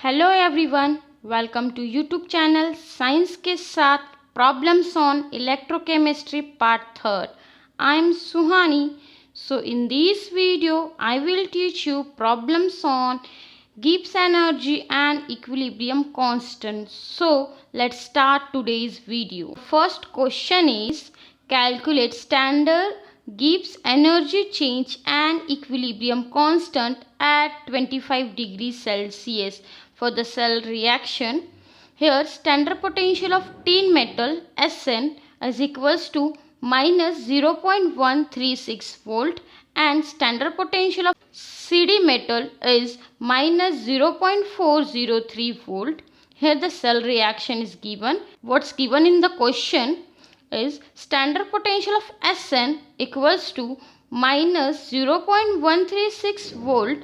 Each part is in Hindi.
Hello everyone, welcome to YouTube channel science के साथ problems on electrochemistry part third. I am Suhani. So in this video I will teach you problems on Gibbs energy and equilibrium constant. So let's start today's video. First question is calculate standard Gibbs energy change and equilibrium constant at 25 degrees Celsius for the cell reaction. Here standard potential of tin metal Sn is equals to minus 0.136 volt and standard potential of CD metal is minus 0.403 volt. Here the cell reaction is given. What's given in the question is standard potential of Sn equals to minus 0.136 volt.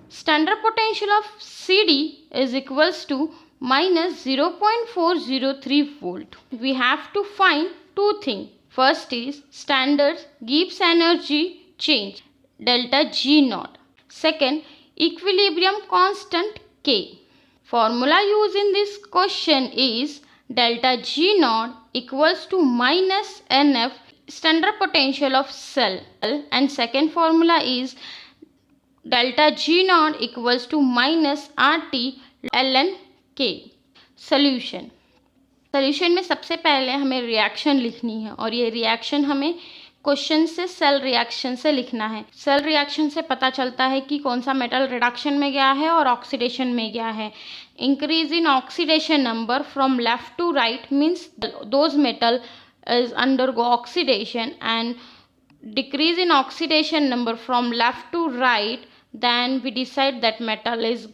Standard potential of CD is equals to minus 0.403 volt. We have to find two things. First is standard Gibbs energy change delta G naught. Second, equilibrium constant K. Formula used in this question is delta G naught equals to minus NF standard potential of cell, and second formula is delta G naught equals to minus RT ln K. Solution में सबसे पहले हमें रिएक्शन लिखनी है और ये रिएक्शन हमें क्वेश्चन से सेल रिएक्शन से लिखना है. सेल रिएक्शन से पता चलता है कि कौन सा मेटल रिडक्शन में गया है और ऑक्सीडेशन में गया है. Increase in oxidation number from left to right means those metal is undergo oxidation and decrease in oxidation number from left to right, then we decide that metal is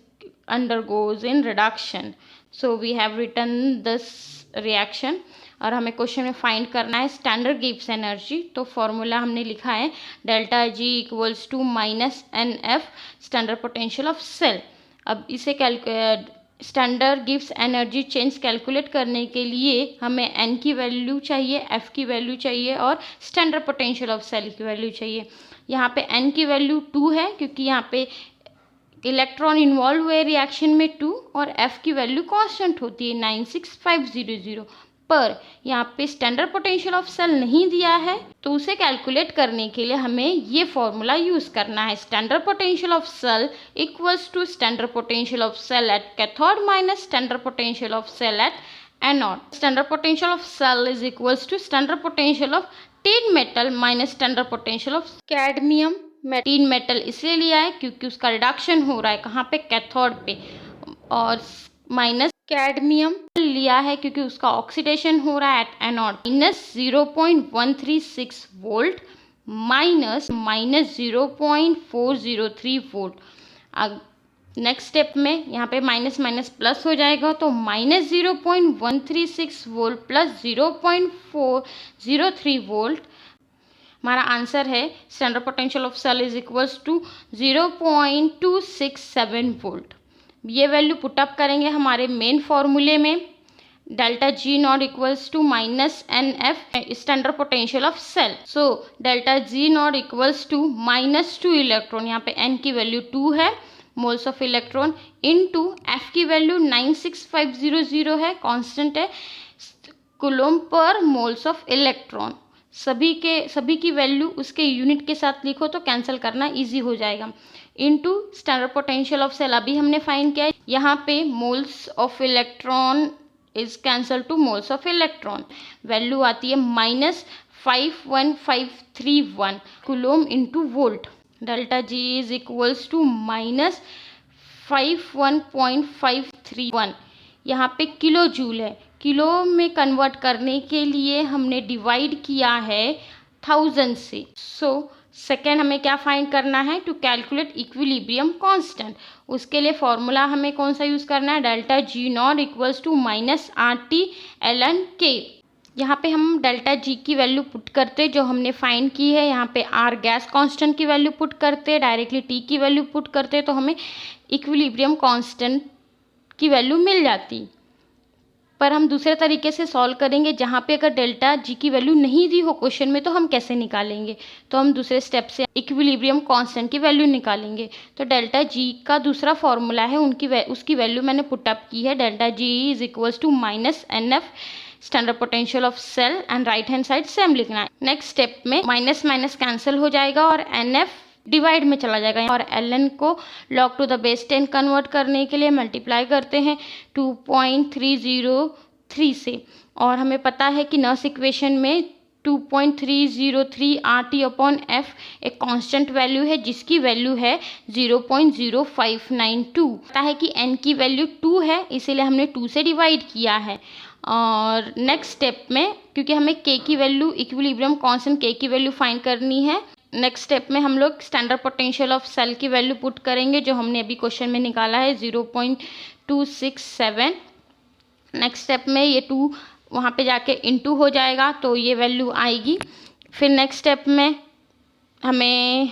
undergoes in reduction. So we have written this reaction और हमें क्वेश्चन में फाइंड करना है स्टैंडर्ड गिब्स एनर्जी. तो फॉर्मूला हमने लिखा है delta G equals to minus N F standard potential of cell. अब इसे standard Gibbs energy change calculate करने के लिए हमें एन की वैल्यू चाहिए, एफ की वैल्यू चाहिए और स्टैंडर्ड पोटेंशियल ऑफ सेल की वैल्यू चाहिए. यहाँ पे एन की वैल्यू 2 है क्योंकि यहाँ पे इलेक्ट्रॉन इन्वॉल्व हुए रिएक्शन में 2 और एफ की वैल्यू कांस्टेंट होती है 96500. पर यहाँ पे स्टैंडर्ड पोटेंशियल ऑफ सेल नहीं दिया है तो उसे कैलकुलेट करने के लिए हमें ये फॉर्मूला यूज़ करना है. Standard potential of cell equals to standard potential of cell at cathode minus standard potential of cell at anode. Standard potential of cell is equals to standard potential of tin metal minus standard potential of cadmium. Tin metal इसलिए लिया है क्योंकि उसका रिडक्शन हो रहा है कहाँ पे, कैथोड पे, और माइनस कैडमियम लिया है क्योंकि उसका ऑक्सीडेशन हो रहा है at anode. Minus 0.136 volt minus 0.403 volt. Next step में यहाँ पे माइनस माइनस प्लस हो जाएगा तो माइनस 0.136 वोल्ट प्लस 0.403 वोल्ट. हमारा आंसर है standard potential of cell is equals to 0.267 volt. ये वैल्यू पुटअप करेंगे हमारे मेन फॉर्मूले में. Delta G not equals to minus N F standard potential of cell. So delta G not equals to minus 2 electron, यहाँ पे एन की वैल्यू 2 है moles of electron, into F की वैल्यू 96500 है, कांस्टेंट है, कूलम्ब पर मोल्स ऑफ इलेक्ट्रॉन. सभी की वैल्यू उसके यूनिट के साथ लिखो तो कैंसिल करना इजी हो जाएगा. Into standard potential of cell अभी हमने फाइंड किया है. यहाँ पे moles of electron is cancel to moles of electron. Value आती है minus 51531 coulomb into volt. Delta G is equals to minus 51.531. यहाँ पे किलो जूल है, किलो में कन्वर्ट करने के लिए हमने डिवाइड किया है 1000 से. सो सेकेंड हमें क्या फाइंड करना है टू कैलकुलेट इक्विलिब्रियम कांस्टेंट. उसके लिए फॉर्मूला हमें कौन सा यूज़ करना है, delta G not equals to minus R T L N K. यहाँ पे हम डेल्टा जी की वैल्यू पुट करते जो हमने फाइंड की है, यहाँ पे आर गैस कांस्टेंट की वैल्यू पुट करते, डायरेक्टली टी की वैल्यू पुट करते तो हमें इक्विलिब्रियम कांस्टेंट की वैल्यू मिल जाती. पर हम दूसरे तरीके से सॉल्व करेंगे, जहाँ पे अगर डेल्टा जी की वैल्यू नहीं दी हो क्वेश्चन में तो हम कैसे निकालेंगे। तो हम दूसरे स्टेप से इक्विलिब्रियम कांस्टेंट की वैल्यू निकालेंगे। तो डेल्टा जी का दूसरा फॉर्मूला है, उसकी वैल्यू मैंने पुटअप की है। Delta G is equals to minus N F standard potential of cell and right hand side same लिखना है। नेक्स्ट स्टेप में माइनस माइनस कैंसिल हो जाएगा और एन एफ डिवाइड में चला जाएगा और ln को log to the base 10 convert करने के लिए मल्टीप्लाई करते हैं 2.303 से। और हमें पता है कि नर्स इक्वेशन में 2.303 RT अपॉन F एक कांस्टेंट वैल्यू है, जिसकी वैल्यू है 0.0592। पता है कि n की वैल्यू 2 है, इसीलिए हमने 2 से डिवाइड किया है। और नेक्स्ट स्टेप में क्योंकि हमें k की वैल्यू इक्विलिब्रियम कांस्टेंट k की वैल्यू फाइंड करनी है, नेक्स्ट स्टेप में हम लोग स्टैंडर्ड पोटेंशियल ऑफ सेल की वैल्यू पुट करेंगे, जो हमने अभी क्वेश्चन में निकाला है 0.267। नेक्स्ट स्टेप में ये 2 वहाँ पे जाके इनटू हो जाएगा, तो ये वैल्यू आएगी। फिर नेक्स्ट स्टेप में हमें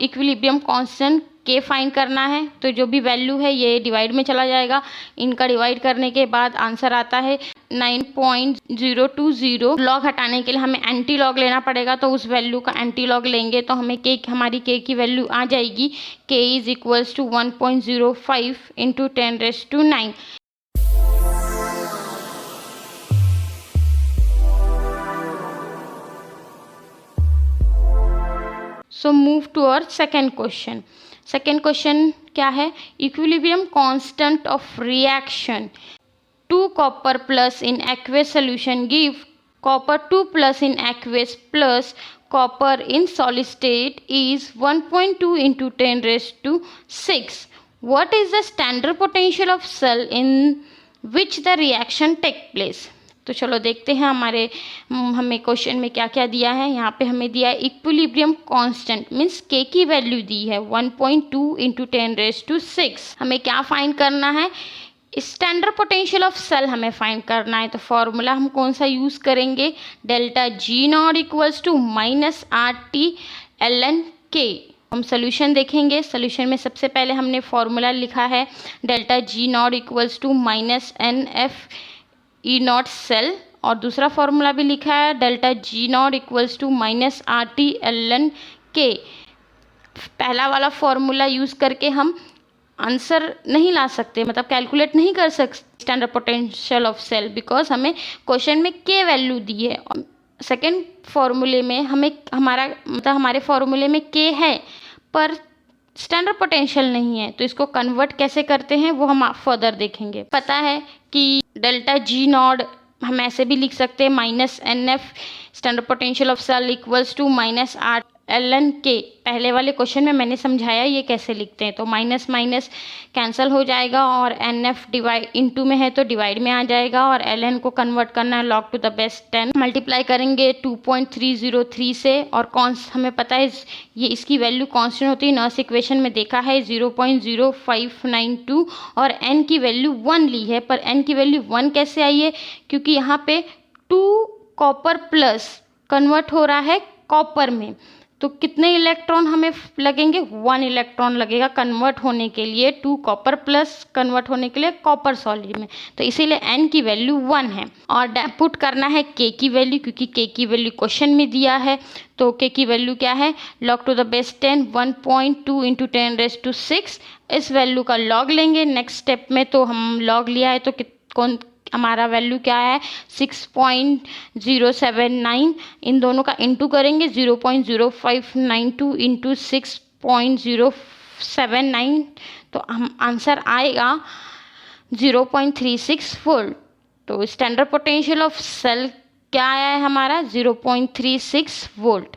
इक्विलिब्रियम कांस्टेंट के फाइंड करना है, तो जो भी वैल्यू है ये डिवाइड में चला जाएगा। इनका डिवाइड करने के बाद आंसर आता है 9.020। लॉग हटाने के लिए हमें एंटी लॉग लेना पड़ेगा, तो उस वैल्यू का एंटी लॉग लेंगे तो हमें हमारी के की वैल्यू आ जाएगी। K is equals to 1.05 into 10⁻⁹। So move to our second question. Second question क्या है? Equilibrium constant of reaction 2 copper plus in aqueous solution give copper 2 plus in aqueous plus copper in solid state is 1.2 into 10⁻⁶. What is the standard potential of cell in which the reaction take place? तो चलो देखते हैं हमें क्वेश्चन में क्या क्या दिया है। यहाँ पे हमें दिया है इक्विलिब्रियम कांस्टेंट मीन्स के की वैल्यू दी है 1.2 इंटू 10⁻⁶। हमें क्या फाइंड करना है? स्टैंडर्ड पोटेंशियल ऑफ सेल हमें फाइंड करना है। तो फॉर्मूला हम कौन सा यूज़ करेंगे? Delta G not equals to minus RT ln K। हम सोल्यूशन देखेंगे। सोल्यूशन में सबसे पहले हमने फॉर्मूला लिखा है delta G not equals to minus NF E not cell, और दूसरा फॉर्मूला भी लिखा है delta G not equals to minus RT ln K। पहला वाला फॉर्मूला यूज़ करके हम आंसर नहीं ला सकते, मतलब कैलकुलेट नहीं कर सकते standard potential of cell, because हमें क्वेश्चन में के वैल्यू दी है। सेकेंड फॉर्मूले में हमारे फॉर्मूले में के है पर स्टैंडर्ड पोटेंशियल नहीं है, तो इसको कन्वर्ट कैसे करते हैं वो हम फर्दर देखेंगे। पता है कि डेल्टा जी नॉट हम ऐसे भी लिख सकते हैं minus NF standard potential of cell equals to minus RT ln K। पहले वाले क्वेश्चन में मैंने समझाया ये कैसे लिखते हैं। तो माइनस माइनस कैंसिल हो जाएगा और NF डिवाइड इनटू में है तो डिवाइड में आ जाएगा, और ln को कन्वर्ट करना है log to the base 10। Multiply करेंगे 2.303 से, और हमें पता है ये इसकी वैल्यू कांस्टेंट होती है, नर्स इक्वेशन में देखा है 0.0592, और n की वैल्यू 1 ली है। पर n की वैल्यू 1 कैसे आई है? क्योंकि यहाँ पे 2 कॉपर प्लस कन्वर्ट हो रहा है कॉपर में, तो कितने इलेक्ट्रॉन हमें लगेंगे? 1 इलेक्ट्रॉन लगेगा कन्वर्ट होने के लिए 2 कॉपर प्लस कन्वर्ट होने के लिए कॉपर सॉलिड में, तो इसीलिए n की वैल्यू 1 है। और पुट करना है k की वैल्यू, क्योंकि k की वैल्यू क्वेश्चन में दिया है। तो k की वैल्यू क्या है? log to the base 10 1.2 into 10⁻⁶। इस वैल्यू का log लेंगे नेक्स्ट स्टेप में, तो हम log लिया है तो हमारा वैल्यू क्या है? 6.079। इन दोनों का इंटू करेंगे 0.0592 इंटू 6.079, तो हम आंसर आएगा 0.36 वोल्ट। तो स्टैंडर्ड पोटेंशियल ऑफ सेल क्या आया है हमारा? 0.36 वोल्ट।